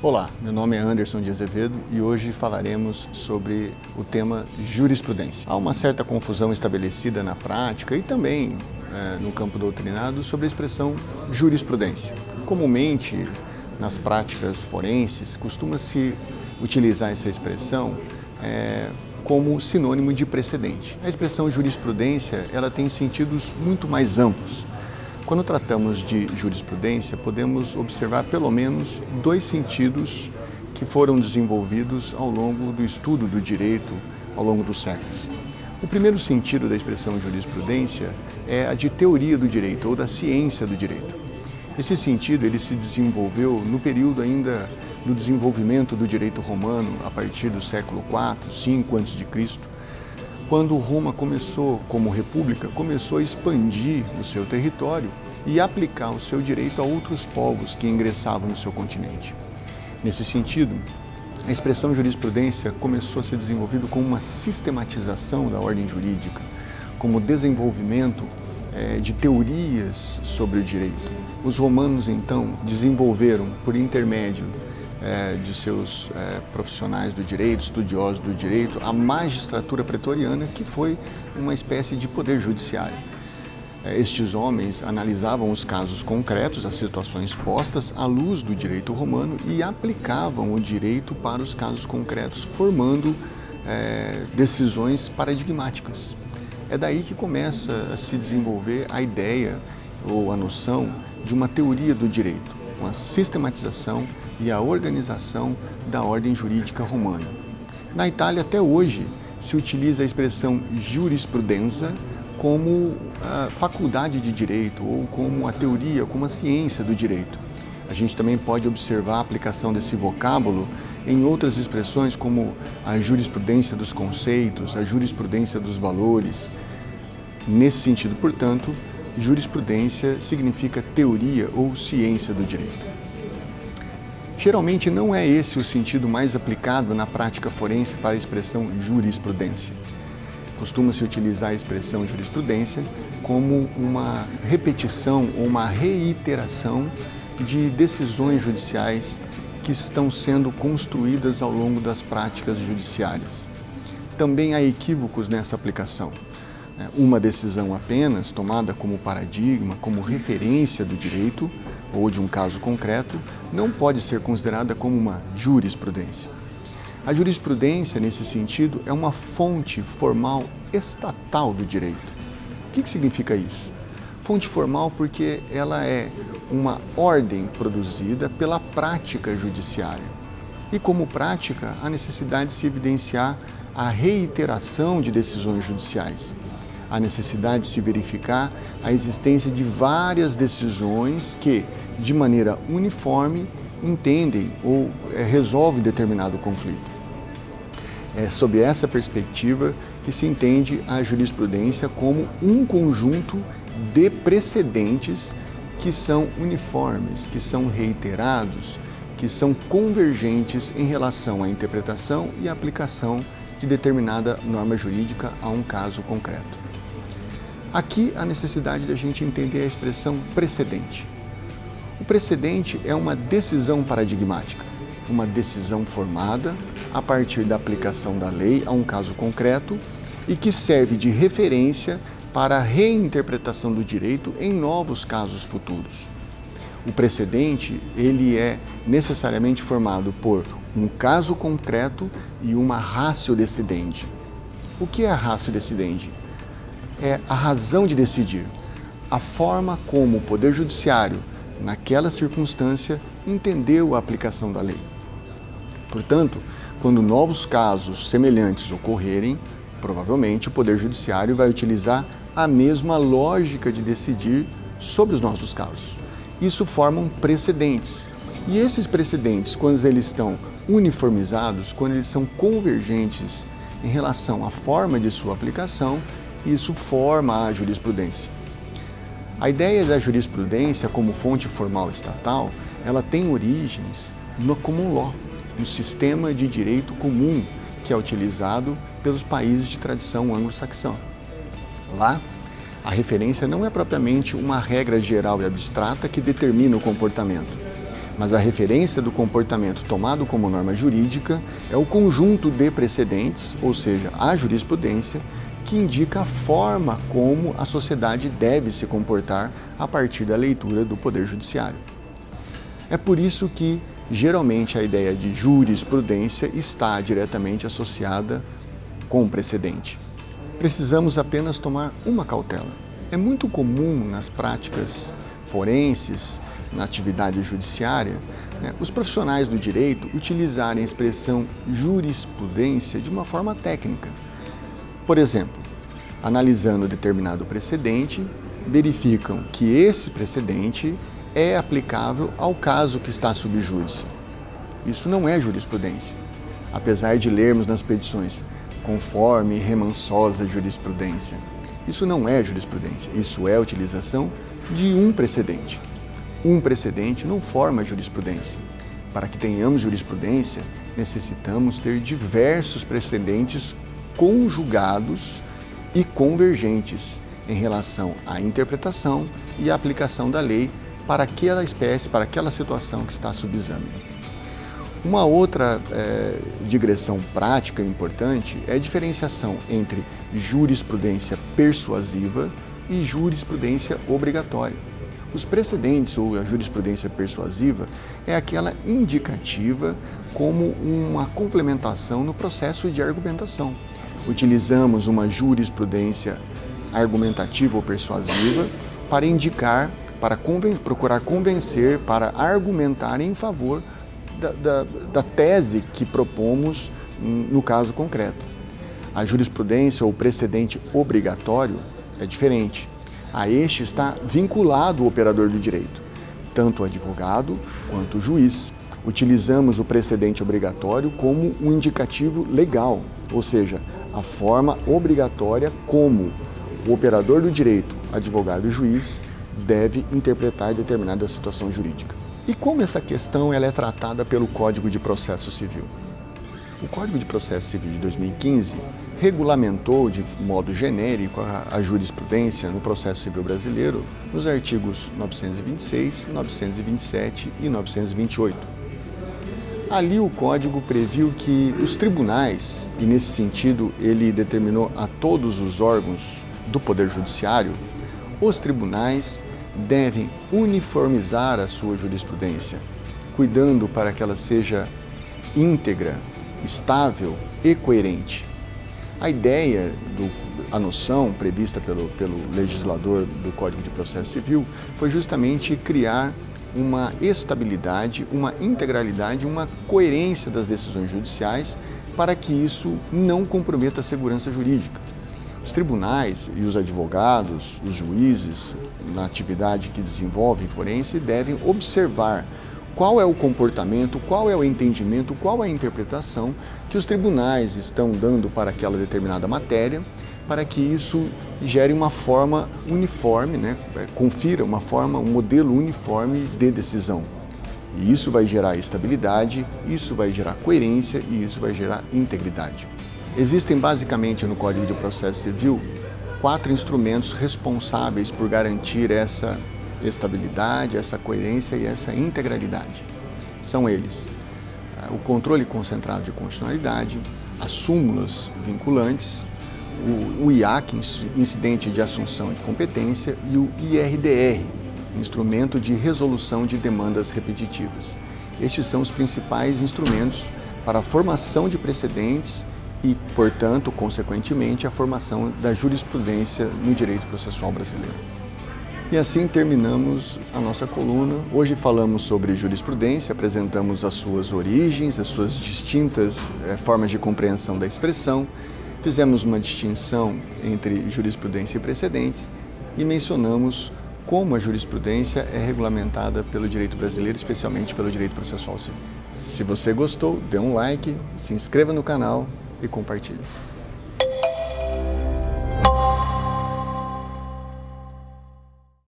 Olá, meu nome é Anderson de Azevedo e hoje falaremos sobre o tema jurisprudência. Há uma certa confusão estabelecida na prática e também no campo doutrinado sobre a expressão jurisprudência. Comumente, nas práticas forenses, costuma-se utilizar essa expressão como sinônimo de precedente. A expressão jurisprudência ela tem sentidos muito mais amplos. Quando tratamos de jurisprudência, podemos observar pelo menos dois sentidos que foram desenvolvidos ao longo do estudo do direito ao longo dos séculos. O primeiro sentido da expressão jurisprudência é a de teoria do direito ou da ciência do direito. Esse sentido ele se desenvolveu no período ainda do desenvolvimento do direito romano, a partir do século IV, V a.C., quando Roma como república, começou a expandir o seu território e aplicar o seu direito a outros povos que ingressavam no seu continente. Nesse sentido, a expressão jurisprudência começou a ser desenvolvida como uma sistematização da ordem jurídica, como desenvolvimento de teorias sobre o direito. Os romanos, então, desenvolveram, por intermédio de seus profissionais do direito, estudiosos do direito, a magistratura pretoriana, que foi uma espécie de poder judiciário. Estes homens analisavam os casos concretos, as situações postas à luz do direito romano e aplicavam o direito para os casos concretos, formando decisões paradigmáticas. É daí que começa a se desenvolver a ideia ou a noção de uma teoria do direito, uma sistematização e a organização da ordem jurídica romana. Na Itália, até hoje, se utiliza a expressão jurisprudenza como a faculdade de direito ou como a teoria, como a ciência do direito. A gente também pode observar a aplicação desse vocábulo em outras expressões como a jurisprudência dos conceitos, a jurisprudência dos valores. Nesse sentido, portanto, jurisprudência significa teoria ou ciência do direito. Geralmente não é esse o sentido mais aplicado na prática forense para a expressão jurisprudência. Costuma-se utilizar a expressão jurisprudência como uma repetição ou uma reiteração de decisões judiciais que estão sendo construídas ao longo das práticas judiciárias. Também há equívocos nessa aplicação. Uma decisão apenas, tomada como paradigma, como referência do direito ou de um caso concreto, não pode ser considerada como uma jurisprudência. A jurisprudência, nesse sentido, é uma fonte formal estatal do direito. O que significa isso? Fonte formal porque ela é uma ordem produzida pela prática judiciária. E como prática, a necessidade de se evidenciar a reiteração de decisões judiciais. A necessidade de se verificar a existência de várias decisões que, de maneira uniforme, entendem ou resolvem determinado conflito. É sob essa perspectiva que se entende a jurisprudência como um conjunto de precedentes que são uniformes, que são reiterados, que são convergentes em relação à interpretação e aplicação de determinada norma jurídica a um caso concreto. Aqui a necessidade de a gente entender a expressão precedente. O precedente é uma decisão paradigmática, uma decisão formada a partir da aplicação da lei a um caso concreto e que serve de referência para a reinterpretação do direito em novos casos futuros. O precedente, ele é necessariamente formado por um caso concreto e uma ratio decidendi. O que é a ratio decidendi? É a razão de decidir, a forma como o Poder Judiciário, naquela circunstância, entendeu a aplicação da lei. Portanto, quando novos casos semelhantes ocorrerem, provavelmente o Poder Judiciário vai utilizar a mesma lógica de decidir sobre os nossos casos. Isso formam precedentes. E esses precedentes, quando eles estão uniformizados, quando eles são convergentes em relação à forma de sua aplicação, isso forma a jurisprudência. A ideia da jurisprudência como fonte formal estatal, ela tem origens no common law, no sistema de direito comum que é utilizado pelos países de tradição anglo-saxã. Lá, a referência não é propriamente uma regra geral e abstrata que determina o comportamento, mas a referência do comportamento tomado como norma jurídica é o conjunto de precedentes, ou seja, a jurisprudência, que indica a forma como a sociedade deve se comportar a partir da leitura do Poder Judiciário. É por isso que, geralmente, a ideia de jurisprudência está diretamente associada com o precedente. Precisamos apenas tomar uma cautela. É muito comum nas práticas forenses, na atividade judiciária, os profissionais do direito utilizarem a expressão jurisprudência de uma forma técnica. Por exemplo, analisando determinado precedente, verificam que esse precedente é aplicável ao caso que está sob júdice. Isso não é jurisprudência, apesar de lermos nas petições conforme remansosa jurisprudência. Isso não é jurisprudência, isso é a utilização de um precedente. Um precedente não forma jurisprudência. Para que tenhamos jurisprudência, necessitamos ter diversos precedentes conjugados e convergentes em relação à interpretação e à aplicação da lei para aquela espécie, para aquela situação que está sob exame. Uma outra digressão prática importante é a diferenciação entre jurisprudência persuasiva e jurisprudência obrigatória. Os precedentes ou a jurisprudência persuasiva é aquela indicativa como uma complementação no processo de argumentação. Utilizamos uma jurisprudência argumentativa ou persuasiva para indicar, para procurar convencer, para argumentar em favor da tese que propomos no caso concreto. A jurisprudência ou precedente obrigatório é diferente. A este está vinculado o operador do direito, tanto o advogado quanto o juiz. Utilizamos o precedente obrigatório como um indicativo legal, ou seja, a forma obrigatória como o operador do direito, advogado e juiz, deve interpretar determinada situação jurídica. E como essa questão ela é tratada pelo Código de Processo Civil? O Código de Processo Civil de 2015 regulamentou de modo genérico a jurisprudência no processo civil brasileiro nos artigos 926, 927 e 928. Ali o Código previu que os tribunais, e nesse sentido ele determinou a todos os órgãos do Poder Judiciário, os tribunais devem uniformizar a sua jurisprudência, cuidando para que ela seja íntegra, estável e coerente. A ideia, a noção prevista pelo legislador do Código de Processo Civil foi justamente criar uma estabilidade, uma integralidade, uma coerência das decisões judiciais para que isso não comprometa a segurança jurídica. Os tribunais e os advogados, os juízes, na atividade que desenvolvem forense, devem observar qual é o comportamento, qual é o entendimento, qual é a interpretação que os tribunais estão dando para aquela determinada matéria, para que isso gere uma forma uniforme, confira uma forma, um modelo uniforme de decisão. E isso vai gerar estabilidade, isso vai gerar coerência e isso vai gerar integridade. Existem basicamente no Código de Processo Civil 4 instrumentos responsáveis por garantir essa estabilidade, essa coerência e essa integralidade. São eles: o controle concentrado de constitucionalidade, as súmulas vinculantes, o IAC, incidente de assunção de competência, e o IRDR, instrumento de resolução de demandas repetitivas. Estes são os principais instrumentos para a formação de precedentes e, portanto, consequentemente, a formação da jurisprudência no direito processual brasileiro. E assim terminamos a nossa coluna. Hoje falamos sobre jurisprudência, apresentamos as suas origens, as suas distintas formas de compreensão da expressão, fizemos uma distinção entre jurisprudência e precedentes e mencionamos como a jurisprudência é regulamentada pelo direito brasileiro, especialmente pelo direito processual civil. Se você gostou, dê um like, se inscreva no canal e compartilhe.